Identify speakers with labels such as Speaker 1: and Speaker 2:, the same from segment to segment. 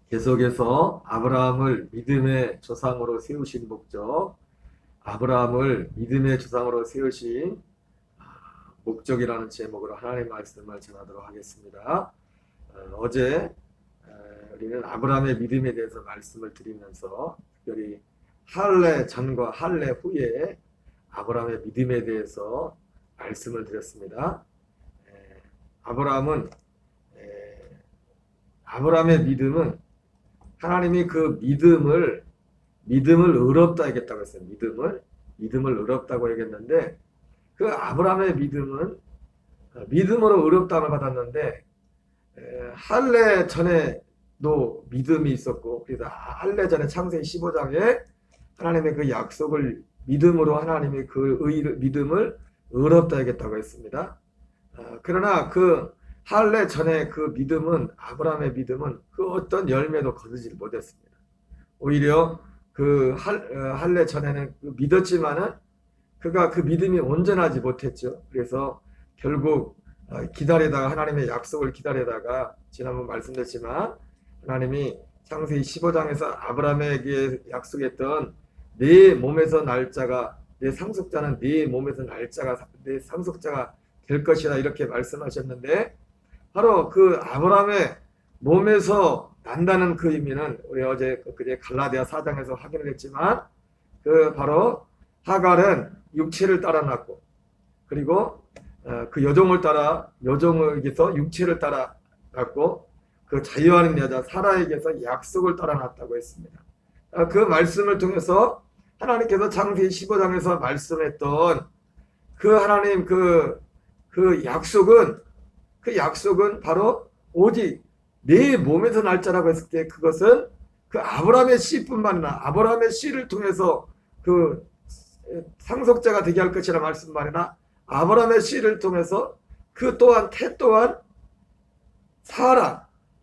Speaker 1: 계속해서 아브라함을 믿음의 조상으로 세우신 목적, 아브라함을 믿음의 조상으로 세우신 목적이라는 제목으로 하나님의 말씀을 전하도록 하겠습니다. 어제 우리는 아브라함의 믿음에 대해서 말씀을 드리면서 특별히 할례 전과 할례 후에 아브라함의 믿음에 대해서 말씀을 드렸습니다. 아브라함의 믿음은 하나님이 그 믿음을 의롭다 하겠다고 했어요. 믿음을 의롭다고 하겠는데 그 아브라함의 믿음은 믿음으로 의롭다함을 받았는데 할례 전에도 믿음이 있었고 그래서 할례 전에 창세기 15장에 하나님의 그 약속을 믿음으로 하나님이 그 믿음을 의롭다 하겠다고 했습니다. 그러나 그 할례 전에 그 믿음은 아브라함의 믿음은 그 어떤 열매도 거두지 못했습니다. 오히려 그 할례 전에는 믿었지만은 그가 그 믿음이 온전하지 못했죠. 그래서 결국 기다리다가 하나님의 약속을 기다리다가 지난번 말씀드렸지만 하나님이 창세기 15장에서 아브라함에게 약속했던 내 몸에서 날짜가 내 상속자는 네 몸에서 날짜가 내 상속자가 될 것이다 이렇게 말씀하셨는데 바로 그 아브라함의 몸에서 난다는 그 의미는 우리 어제 그제 갈라디아 4장에서 확인을 했지만 그 바로 하갈은 육체를 따라 낳고 그리고 그 여종에게서 육체를 따라 낳고 그 자유하는 여자 사라에게서 약속을 따라 낳았다고 했습니다. 그 말씀을 통해서 하나님께서 창세기 15장에서 말씀했던 그 하나님 그 약속은 바로 오직 내 몸에서 날짜라고 했을 때 그것은 그 아브라함의 씨뿐만 아니라 아브라함의 씨를 통해서 그 상속자가 되게 할 것이라 말씀만 아니라 아브라함의 씨를 통해서 그 또한 태 또한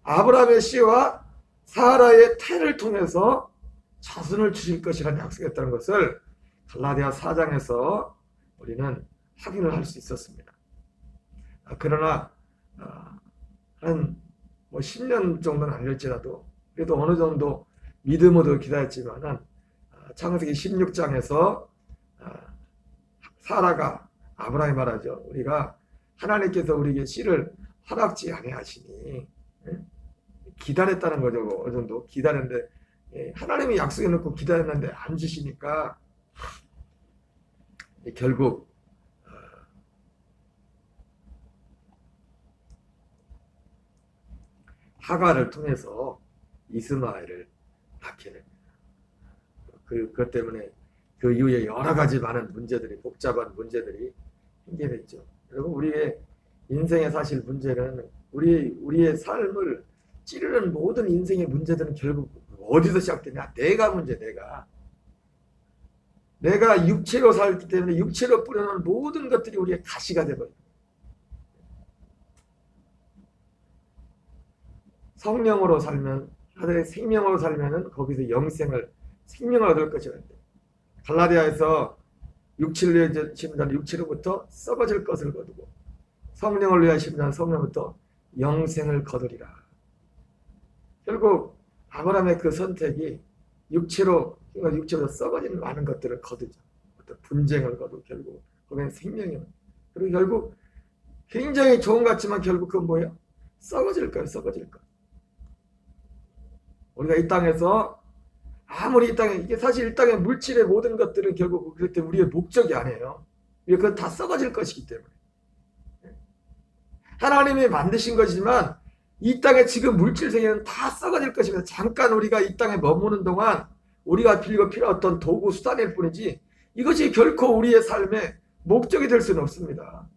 Speaker 1: 아브라함의 씨와 사라의 태를 통해서 자손을 주실 것이라는 약속했다는 것을 갈라디아 4장에서 우리는 확인을 할 수 있었습니다. 그러나 한 10년 정도는 아닐지라도 그래도 어느 정도 믿음으로 기다렸지만은 창세기 16장에서 사라가 아브라함이 말하죠. 우리가 하나님께서 우리에게 씨를 허락지 아니하시니 기다렸다는 거죠. 어느 정도 기다렸는데 하나님이 약속해 놓고 기다렸는데 안 주시니까 결국 하갈을 통해서 이스마엘을 낳게 됩니다. 그것 때문에 그 이후에 여러 가지 많은 문제들이 복잡한 문제들이 생겨났죠. 여러분 우리의 인생의 사실 문제는 우리의 삶을 찌르는 모든 인생의 문제들은 결국 어디서 시작되냐? 내가 문제, 내가 육체로 살기 때문에 육체로 뿌려놓은 모든 것들이 우리의 가시가 되버려요. 성령으로 살면 하늘의 생명으로 살면은 거기서 생명을 얻을 것이라는데 갈라디아에서 육체를 위해 심는 육체로부터 썩어질 것을 거두고 성령을 위하여 심는 성령부터 영생을 거두리라. 결국 아브라함의 그 선택이 육체로 썩어지는 많은 것들을 거두죠. 어떤 분쟁을 거두고 결국 거기는 생명이 그리고 결국 굉장히 좋은 것 같지만 결국 그건 뭐예요? 썩어질 거예요. 우리가 이 땅에서 아무리 이게 사실 이 땅의 물질의 모든 것들은 결국 그때 우리의 목적이 아니에요. 그건 다 썩어질 것이기 때문에. 하나님이 만드신 것이지만 이 땅의 지금 물질 세계는 다 썩어질 것입니다. 잠깐 우리가 이 땅에 머무는 동안 우리가 빌고 필요한 어떤 도구 수단일 뿐이지 이것이 결코 우리의 삶의 목적이 될 수는 없습니다.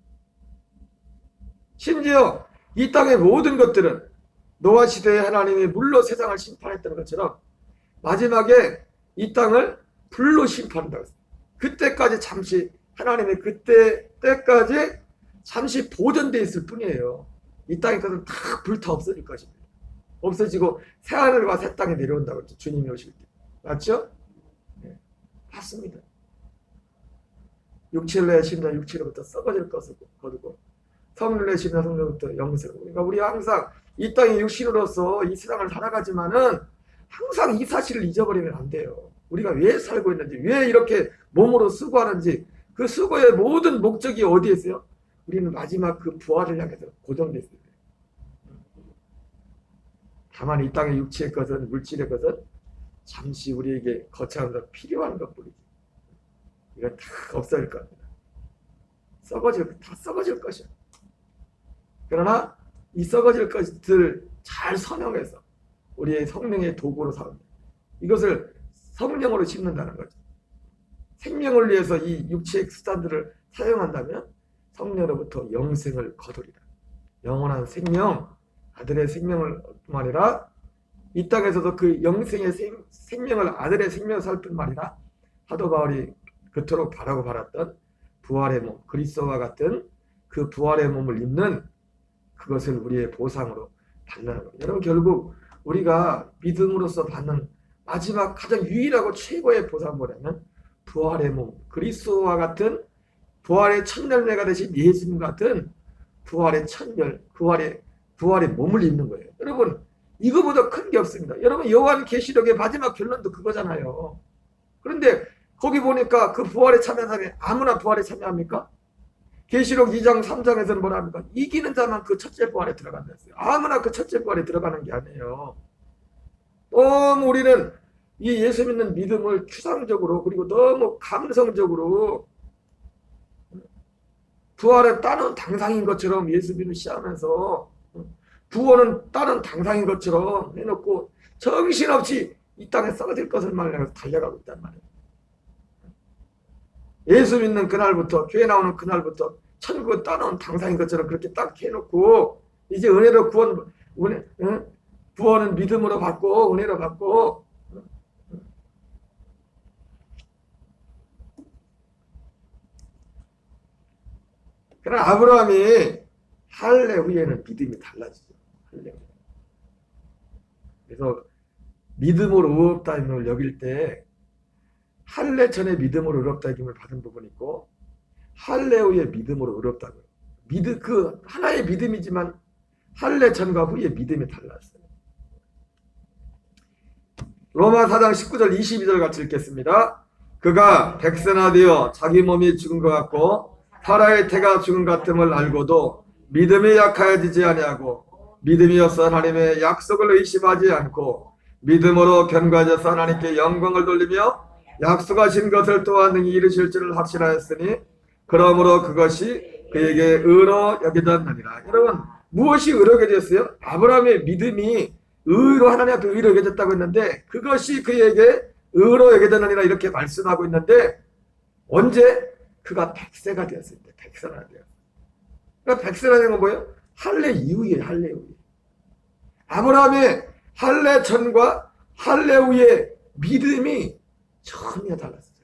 Speaker 1: 심지어 이 땅의 모든 것들은 노아 시대에 하나님이 물로 세상을 심판했다는 것처럼 마지막에 이 땅을 불로 심판한다고 했어요. 그때까지 잠시 하나님의 때까지 잠시 보존되어 있을 뿐이에요. 이 땅의 것은 다 불타 없어질 것입니다. 없어지고 새하늘과 새 땅에 내려온다고 했죠. 주님이 오실 때. 맞죠? 네. 맞습니다. 육체를 내심나 육체로부터 썩어질 것을 거두고 성령을 내심나 성령부터 영생을. 그러니까 우리 항상 이 땅의 육신으로서 이 세상을 살아가지만은 항상 이 사실을 잊어버리면 안 돼요. 우리가 왜 살고 있는지, 왜 이렇게 몸으로 수고하는지, 그 수고의 모든 목적이 어디에 있어요? 우리는 마지막 그 부활을 향해서 고정되어 있어요. 다만 이 땅의 육체의 것은, 물질의 것은 잠시 우리에게 거쳐가면서 필요한 것뿐이지. 이건 다 없어질 겁니다. 다 썩어질 것이야. 그러나 이 썩어질 것을 잘 선용해서 우리의 성령의 도구로 삼는, 이것을 성령으로 심는다는 거죠. 생명을 위해서 이 육체의 수단들을 사용한다면 성령으로부터 영생을 거두리라. 영원한 생명, 아들의 생명을 뿐만 아니라 이 땅에서도 그 영생의 생명을, 아들의 생명을 살 뿐만 아니라 사도 바울이 그토록 바라고 바랐던 부활의 몸, 그리스도와 같은 그 부활의 몸을 입는 그것을 우리의 보상으로 받는 거예요. 여러분, 결국 우리가 믿음으로써 받는 마지막 가장 유일하고 최고의 보상은 뭐냐면 부활의 몸, 그리스도와 같은 부활의 첫 열매가 되신 예수님 같은 부활의 부활의 몸을 입는 거예요. 여러분, 이거보다 큰 게 없습니다. 여러분, 요한계시록의 마지막 결론도 그거잖아요. 그런데 거기 보니까 그 부활에 참여한 사람이 아무나 부활에 참여합니까? 계시록 2장 3장에서는 뭐라 합니까? 이기는 자만 그 첫째 부활에 들어간다 했어요. 아무나 그 첫째 부활에 들어가는 게 아니에요. 너무 우리는 이 예수 믿는 믿음을 추상적으로, 그리고 너무 감성적으로 부활은 다른 당상인 것처럼 예수 믿는 시하면서 구원은 다른 당상인 것처럼 해놓고 정신없이 이 땅에 썩어질 것을 말하면서 달려가고 있단 말이에요. 예수 믿는 그날부터, 교회 나오는 그날부터 천국은 따놓은 당상인 것처럼 그렇게 딱 해놓고 이제 은혜로 구원은 믿음으로 받고 은혜로 받고, 그러나 아브라함이 할례 후에는 믿음이 달라지죠. 할례 후에. 그래서 믿음으로 의롭다임을 여길 때 할례 전에 믿음으로 의롭다임을 받은 부분이 있고 할례 후에 믿음으로 의롭다고요. 그 하나의 믿음이지만 할례 전과 후에 믿음이 달랐어요. 로마 4장 19절 22절 같이 읽겠습니다. 그가 백선하되어 자기 몸이 죽은 것 같고 사라의 태가 죽은 것 같음을 알고도 믿음이 약하여지지 아니하고 믿음이어서 하나님의 약속을 의심하지 않고 믿음으로 견고해져서 하나님께 영광을 돌리며 약속하신 것을 또한 능히 이루실 줄을 확신하였으니 그러므로 그것이 그에게 의로 여겨졌느니라. 여러분, 무엇이 의로 여겨졌어요? 아브라함의 믿음이 의로, 하나님 앞에 의로 여겨졌다고 했는데 그것이 그에게 의로 여겨졌느니라 이렇게 말씀하고 있는데, 언제? 그가 백세가 되었을 때, 백세가 되었어요. 그러니까 백세가 된 건 뭐예요? 할례 이후에, 할례 이후에. 아브라함의 할례 전과 할례 후에 믿음이 전혀 달랐어요.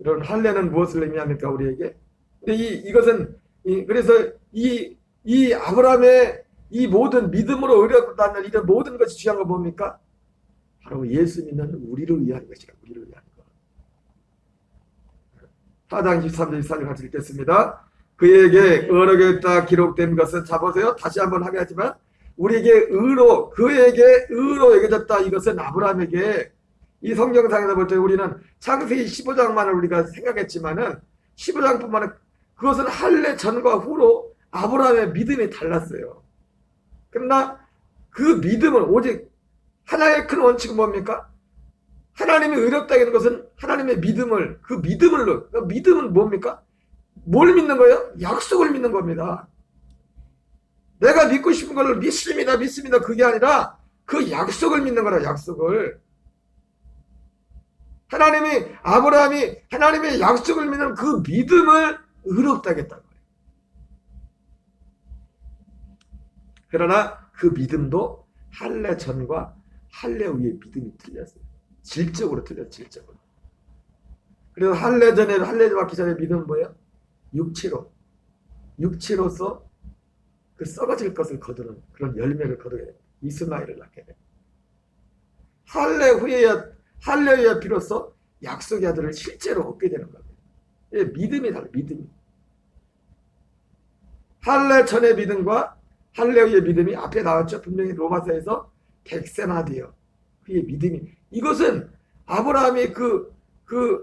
Speaker 1: 여러분, 할례는 무엇을 의미합니까, 우리에게? 근데 이것은, 그래서 이 아브라함의 이 모든 믿음으로 의롭다는 이런 모든 것이 중요한 거 뭡니까? 바로 예수 믿는 우리를 위한 것이라, 우리를 위한 것. 4장 23절 24절 같이 읽겠습니다. 그에게 의롭다 기록된 것은, 자 보세요. 다시 한번 하게 하지만 우리에게 그에게 의로 여겨졌다. 이것은 아브라함에게, 이 성경상에서 볼 때 우리는 창세기 15장만을 우리가 생각했지만은 15장뿐만 그것은 할례 전과 후로 아브라함의 믿음이 달랐어요. 그러나 그 믿음은 오직 하나의 큰 원칙은 뭡니까? 하나님이 의롭다 하는 것은 하나님의 믿음을, 그 믿음은 뭡니까? 뭘 믿는 거예요? 약속을 믿는 겁니다. 내가 믿고 싶은 걸 믿습니다 그게 아니라 그 약속을 믿는 거라, 약속을. 아브라함이 하나님의 약속을 믿는 그 믿음을 의롭다 하겠다는 거예요. 그러나 그 믿음도 할례 전과 할례 후의 믿음이 틀렸어요. 질적으로 틀렸어요, 질적으로. 그래서 할례 받기 전에 믿음은 뭐예요? 육체로서 그 썩어질 것을 거두는 그런 열매를 거두게 돼요. 이스마엘을 낳게 돼요. 할례 후에야 비로소 약속의 아들을 실제로 얻게 되는 겁니다. 믿음이 달라요, 믿음이. 할례 전의 믿음과 할례 후의 믿음이 앞에 나왔죠. 분명히 로마서에서 객세나되어 그의 믿음이, 이것은 아브라함이 그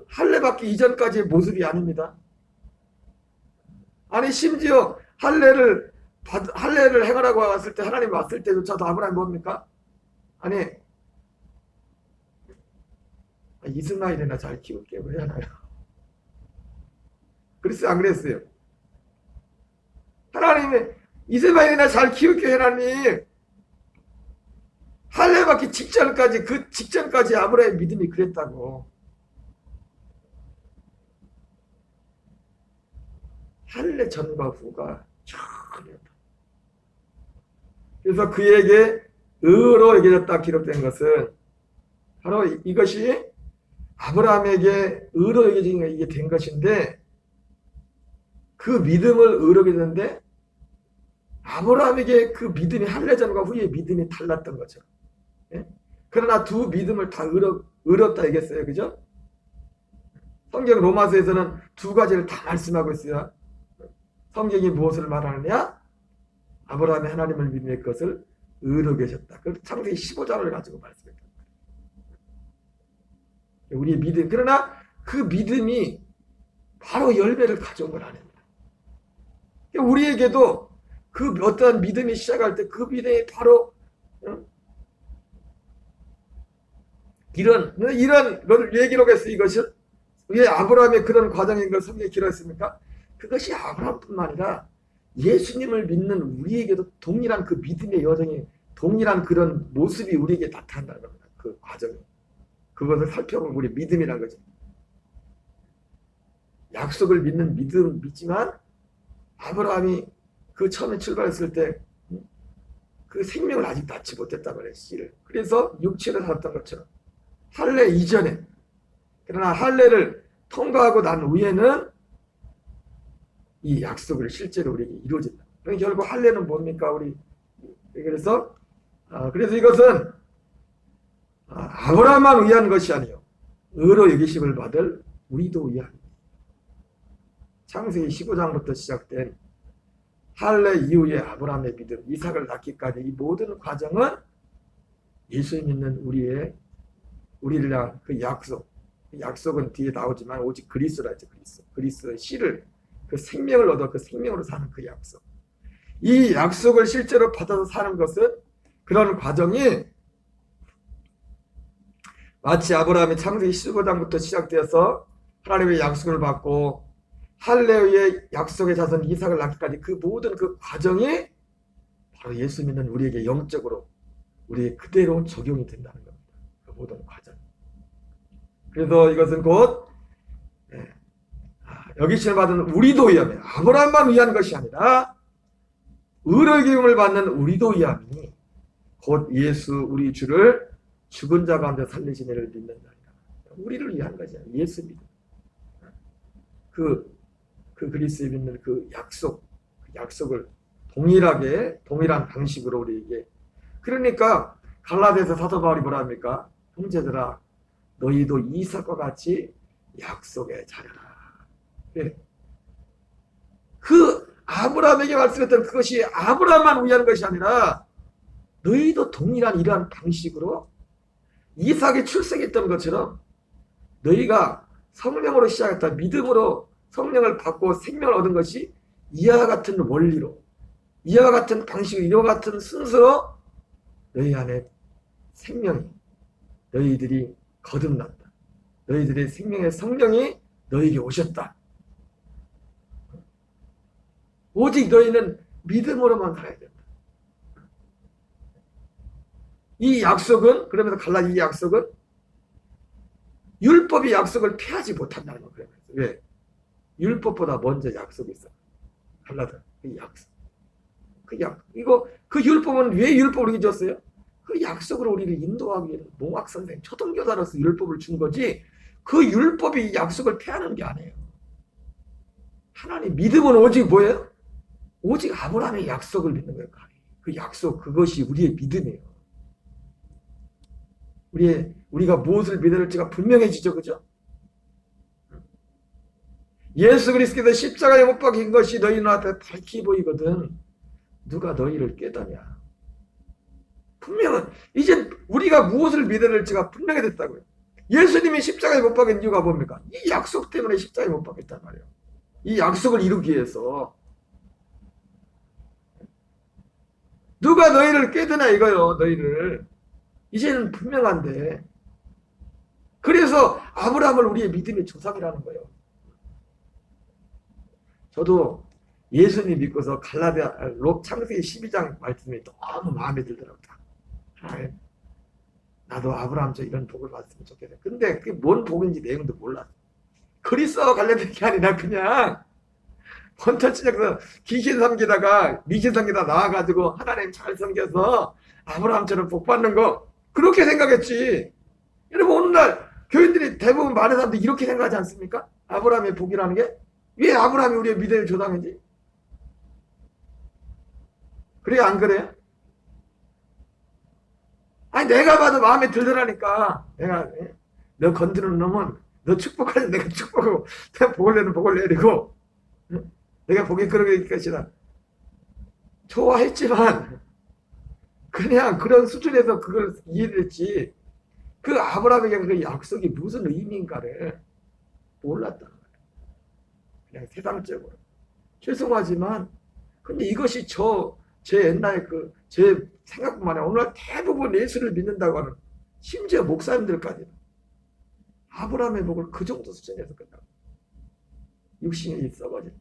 Speaker 1: 할례 받기 이전까지의 모습이 아닙니다. 아니 심지어 할례를 행하라고 왔을 때, 하나님 왔을 때조차도 아브라함이 뭡니까? 아니 이스마엘이나 잘 키울게요 왜 하나요? 그랬어요 안 그랬어요? 하나님이 이스마엘이나 잘 키울게요. 하나님 할례 받기 직전까지, 그 직전까지 아브라함의 믿음이 그랬다고. 할례 전과 후가 전혀. 그래서 그에게 의로 여겨졌다 기록된 것은 바로 이것이 아브라함에게 의로 여겨진 이게 된 것인데, 그 믿음을 의로 여겼는데 아브라함에게 그 믿음이 할례 전과 후의 믿음이 달랐던 거죠. 예? 그러나 두 믿음을 다 의롭다 얘기했어요. 그죠? 성경 로마서에서는 두 가지를 다 말씀하고 있어요. 성경이 무엇을 말하느냐? 아브라함이 하나님을 믿는 것을 의로 계셨다. 그 창세기 15장을 가지고 말씀했다. 우리의 믿음. 그러나 그 믿음이 바로 열매를 가져온 건 아닙니다. 우리에게도 그 어떠한 믿음이 시작할 때 그 믿음이 바로 이런 걸 왜 기록했어요? 이것을 왜 아브라함의 그런 과정인 걸 성경에 기록했습니까? 그것이 아브라함뿐만 아니라 예수님을 믿는 우리에게도 동일한 그 믿음의 여정이, 동일한 그런 모습이 우리에게 나타난다는 겁니다. 그 과정이. 그것을 살펴보면 우리 믿음이라는 거죠. 약속을 믿는 믿음 믿지만 아브라함이 그 처음에 출발했을 때 그 생명을 아직 낳지 못했단 말이에요. 씨를. 그래서 육체를 살았던 것처럼 할례 이전에, 그러나 할례를 통과하고 난 후에는 이 약속을 실제로 우리에게 이루어진다. 결국 할례는 뭡니까? 그래서 이것은 아브라함만 위한 것이 아니요 의로 여기심을 받을 우리도 위한, 창세기 15장부터 시작된 할례 이후의 아브라함의 믿음, 이삭을 낳기까지 이 모든 과정은 예수 믿는 우리를 향한 그 약속은 뒤에 나오지만 오직 그리스도라 했죠. 그리스도의 씨를, 그 생명을 얻어 그 생명으로 사는 그 약속. 이 약속을 실제로 받아서 사는 것은, 그런 과정이 마치 아브라함이 창세기 15장부터 시작되어서 하나님의 약속을 받고 할례의 약속의 자손 이삭을 낳기까지 그 모든 그 과정이 바로 예수 믿는 우리에게 영적으로 우리의 그대로 적용이 된다는 겁니다. 그 모든 과정. 그래서 이것은 곧 여기심을 받은 우리도 위함이, 아브라함만 위한 것이 아니라 의로의 기움을 받는 우리도 위함이 곧 예수 우리 주를 죽은 자 가운데 살리신 이를 믿는다. 우리를 위한 것이야. 예수 믿음. 그 그리스도에 믿는 그 약속을 동일한 방식으로 우리에게. 그러니까 갈라디아서 사도 바울이 뭐라 합니까? 형제들아 너희도 이삭과 같이 약속의 자녀라. 네. 그 아브라함에게 말씀했던 그것이 아브라함만 위한 것이 아니라 너희도 동일한 이러한 방식으로 이삭이 출생했던 것처럼 너희가 성령으로 시작했다, 믿음으로 성령을 받고 생명을 얻은 것이 이와 같은 원리로, 이와 같은 방식으로, 이와 같은 순서로 너희 안에 생명이, 너희들이 거듭났다. 너희들의 생명의 성령이 너희에게 오셨다. 오직 너희는 믿음으로만 가야 된다. 이 약속은, 그러면서 이 약속은 율법이 약속을 폐하지 못한다는 거예요. 왜? 율법보다 먼저 약속이 있어. 갈라디아 그 약속. 그 율법은 왜 율법을 우리에게 줬어요? 그 약속으로 우리를 인도하기 위해 몽학 선생, 초등교사로서 율법을 준 거지. 그 율법이 약속을 폐하는 게 아니에요. 하나님 믿음은 오직 뭐예요? 오직 아브라함의 약속을 믿는 거예요. 그 약속, 그것이 우리의 믿음이에요. 우리가 무엇을 믿을지가 분명해지죠, 그죠? 예수 그리스도께서 십자가에 못 박힌 것이 너희 눈앞에 밝히 보이거든 누가 너희를 깨더냐. 분명은 이제 우리가 무엇을 믿어야 될지가 분명히 됐다고요. 예수님이 십자가에 못 박힌 이유가 뭡니까? 이 약속 때문에 십자가에 못 박혔단 말이에요. 이 약속을 이루기 위해서. 누가 너희를 깨드나 이거요. 너희를. 이제는 분명한데. 그래서 아브라함을 우리의 믿음의 조상이라는 거예요. 저도 예수님 믿고서 창세기 12장 말씀이 너무 마음에 들더라고요. 나도 아브라함처럼 이런 복을 받았으면 좋겠다. 근데 그게 뭔 복인지 내용도 몰랐어. 그리스도와 관련된 게 아니라 그냥 번터치적으로 귀신 섬기다가 미신 섬기다 나와가지고 하나님 잘 섬겨서 아브라함처럼 복 받는 거 그렇게 생각했지. 여러분 오늘날 교인들이 대부분 많은 사람들이 이렇게 생각하지 않습니까? 아브라함의 복이라는 게 왜 아브라함이 우리의 믿음의 조상인지. 그래요 안 그래요? 아니 내가 봐도 마음에 들더라니까. 내가 너 건드는 놈은 너 축복하지 내가 축복하고 내가 복을 내는 복을 내리고 내가 복이 그러게 될 것이다. 좋아했지만 그냥 그런 수준에서 그걸 이해를 했지 그 아브라함에게 그 약속이 무슨 의미인가를 몰랐다는 거예요. 그냥 세상적으로. 죄송하지만 근데 이것이 제 옛날 제 생각뿐만 아니라 오늘 대부분 예수를 믿는다고 하는 심지어 목사님들까지 아브라함의 복을 그 정도 수준에서 끝나고 육신이 썩어진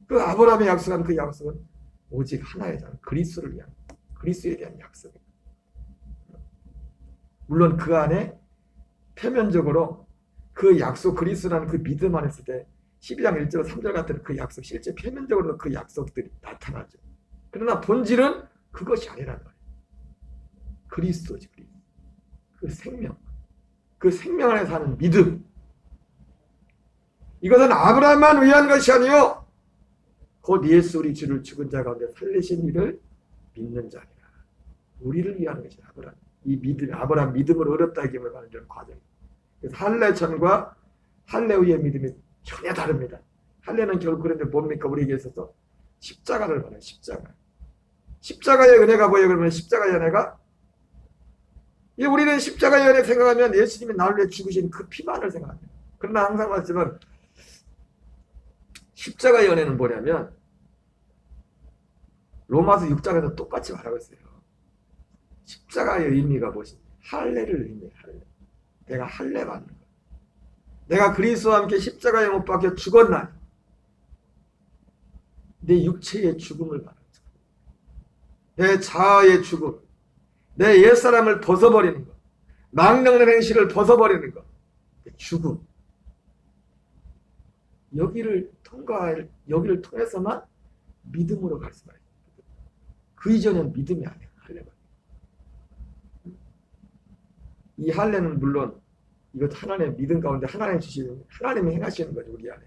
Speaker 1: 그 아브라함의 약속한 그 약속은 오직 하나의 장 그리스도를 위한 그리스도에 대한 약속입니다. 물론 그 안에 표면적으로 그 약속 그리스도라는 그 믿음 안에 있을 때 12장 1절 3절 같은 그 약속 실제 표면적으로 그 약속들이 나타나죠. 그러나 본질은 그것이 아니라는 거예요. 그리스도지 그리스도. 그 생명 안에 사는 믿음. 이것은 아브라함만 위한 것이 아니요 곧 예수 우리 주를 죽은 자 가운데 살리신 이를 믿는 자니라. 우리를 위한 것이 아브라함. 이 믿음, 아브라함 믿음으로 얻었다 이름을 받는 이런 과정입니다. 그래서 할례전과 할례 후의 믿음이 전혀 다릅니다. 할례는 결국 그런데 뭡니까? 우리에게 있어서 십자가를 말해요. 십자가의 은혜가 뭐예요? 그러면 십자가의 은혜가 우리는 십자가의 은혜 생각하면 예수님이 나를 위해 죽으신 그 피만을 생각합니다. 그러나 항상 말씀은 십자가의 은혜는 뭐냐면 로마서 6장에서 똑같이 말하고 있어요. 십자가의 의미가 무엇이냐? 할례를 의미해요. 할례. 내가 할례 받는 거. 내가 그리스도와 함께 십자가에 못 박혀 죽었나니 내 육체의 죽음을 받았죠. 내 자아의 죽음, 내 옛사람을 벗어버리는 것, 망령된 행실을 벗어버리는 것, 죽음. 여기를 통해서만 믿음으로 갈 수가 있어요. 그 이전엔 믿음이 아니에요. 할례가. 이 할례는 물론 이것 하나님의 믿음 가운데 하나님이 행하시는 거죠. 우리 안에.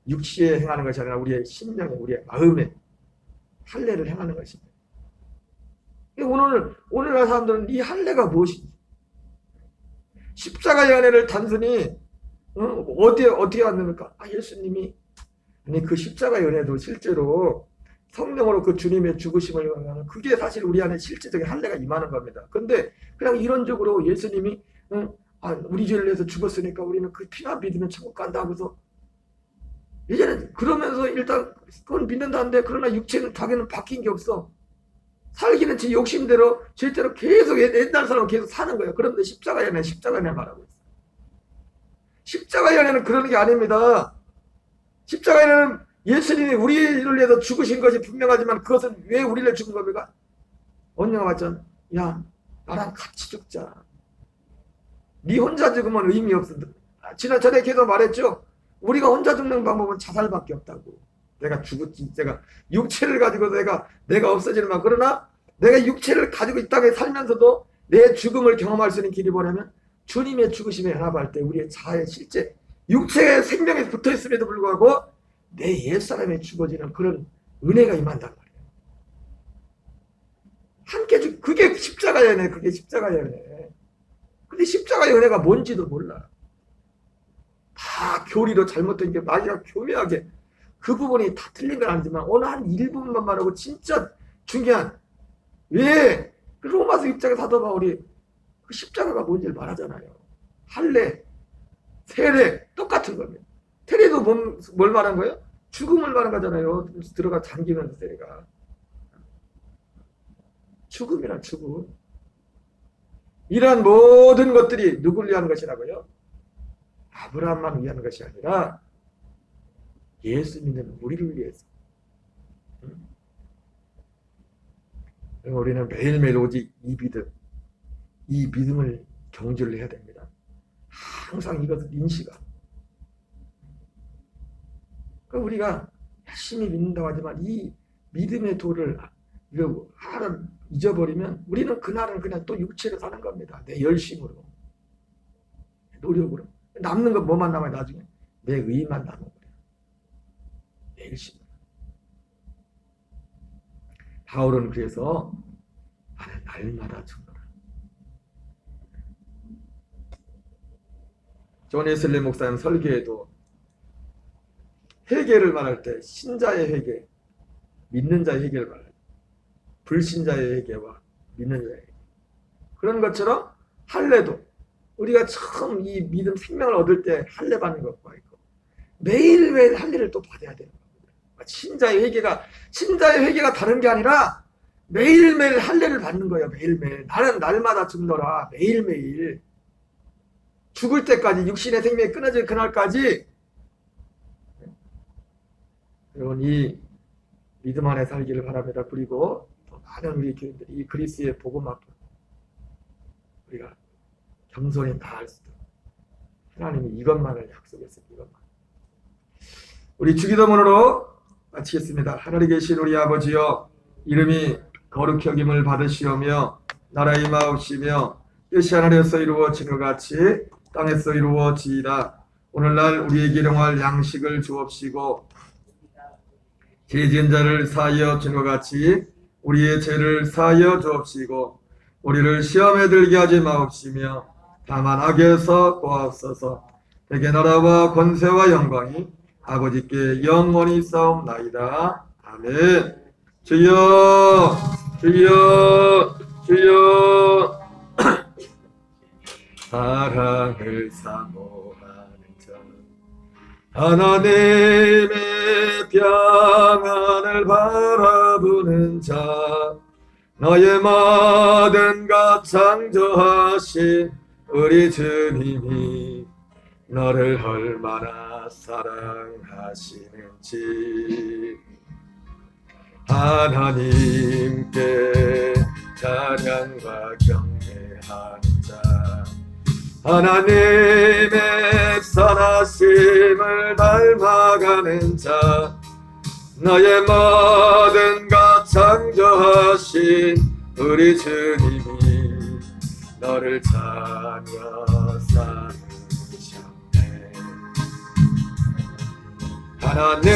Speaker 1: 육시에 행하는 것이 아니라 우리의 심령에 우리의 마음에 할례를 행하는 것입니다. 오늘날 사람들은 이 할례가 무엇인지 십자가의 은혜를 단순히 어떻게 받습니까? 예수님이 아니 그 십자가의 은혜도 실제로 성령으로 그 주님의 죽으심을 하면 그게 사실 우리 안에 실제적인 할례가 임하는 겁니다. 그런데 그냥 이론적으로 예수님이 우리 죄를 위해서 죽었으니까 우리는 그 피만 믿으면 천국 간다 하고서 이제는 그러면서 일단 그건 믿는다는데 그러나 육체는 자기는 바뀐 게 없어. 살기는 제 욕심대로 죄대로 계속 옛날 사람은 계속 사는 거예요. 그런데 십자가의 은혜 말하고 있어요. 십자가의 은혜는 그러는 게 아닙니다. 십자가의 은혜는 예수님이 우리를 위해서 죽으신 것이 분명하지만 그것은 왜 우리를 죽은 겁니까? 언니가 맞잖아. 야 나랑 같이 죽자. 네 혼자 죽으면 의미 없어. 전에 계속 말했죠. 우리가 혼자 죽는 방법은 자살밖에 없다고. 내가 죽었지. 내가 육체를 가지고 내가 없어지는 만 그러나 내가 육체를 가지고 이 땅에 살면서도 내 죽음을 경험할 수 있는 길이 뭐냐면 주님의 죽으심에 연합할 때 우리의 자아의 실제 육체의 생명에 붙어 있음에도 불구하고 내 옛사람이 죽어지는 그런 은혜가 임한단 말이에요. 함께 그게 십자가의 은혜. 그게 십자가의 은혜. 근데 십자가의 은혜가 뭔지도 몰라. 다 다 교리로 잘못된 게 마귀가 교묘하게 그 부분이 다 틀린 건 아니지만 어느 한 일부분만 말하고 진짜 중요한 왜 그 로마서 입장에 사도 바울이 그 십자가가 뭔지를 말하잖아요. 할례, 세례 똑같은 겁니다. 세례도 뭘 말한 거예요? 죽음을 말한 거잖아요. 들어가 잠기면서 세례가 죽음이란 죽음. 이러한 모든 것들이 누구를 위한 것이라고요? 아브라함만 위한 것이 아니라 예수 믿는 우리를 위해서. 우리는 매일매일 오직 이 믿음을 경주를 해야 됩니다. 항상 이것을 인식하고. 우리가 열심히 믿는다고 하지만 이 믿음의 도를 잊어버리면 우리는 그날은 그냥 또 육체로 사는 겁니다. 내 열심으로, 노력으로. 남는 건 뭐만 남아요? 나중에 내 의만 남아버려요. 내 열심. 바울은 그래서 나는 날마다 죽노라. 존 웨슬리 목사님 설계에도 회개를 말할 때 신자의 회개, 믿는 자의 회개를 말해요. 불신자의 회개와 믿는 자의 회개. 그런 것처럼 할례도 우리가 처음 이 믿음 생명을 얻을 때 할례 받는 것과 있고 매일매일 할례를 또 받아야 되는 겁니다. 신자의 회개가 다른 게 아니라 매일매일 할례를 받는 거예요. 매일매일. 나는 날마다 죽노라. 매일매일. 죽을 때까지 육신의 생명이 끊어질 그날까지 여러분 이 믿음 안에 살기를 바랍니다. 그리고 또 많은 우리 교인들이 이 그리스의 복음 앞에 우리가 겸손히 다할 수도 하나님이 이것만을 약속했습니다. 이것만. 우리 주기도문으로 마치겠습니다. 하늘에 계신 우리 아버지여, 이름이 거룩히 여김을 받으시오며 나라 임하옵시며 뜻이 하늘에서 이루어진 것 같이 땅에서 이루어지이다. 오늘날 우리에게 일용할 양식을 주옵시고 죄 지은 자를 사하여 준 것 같이 우리의 죄를 사하여 주옵시고 우리를 시험에 들게 하지 마옵시며 다만 악에서 구하옵소서. 대개 나라와 권세와 영광이 아버지께 영원히 싸움나이다. 아멘. 주여 주여 주여. 사랑을 사모하는 자, 하나님의 평안을 바라보는 자, 너의 모든 것 창조하신 우리 주님이 너를 얼마나 사랑하시는지 하나님께 찬양과 경배하는 자, 하나님의 선하심을 닮아가는 자, 너의 모든 것 창조하신 우리 주님이 너를 자녀 삼으셨네. 하나님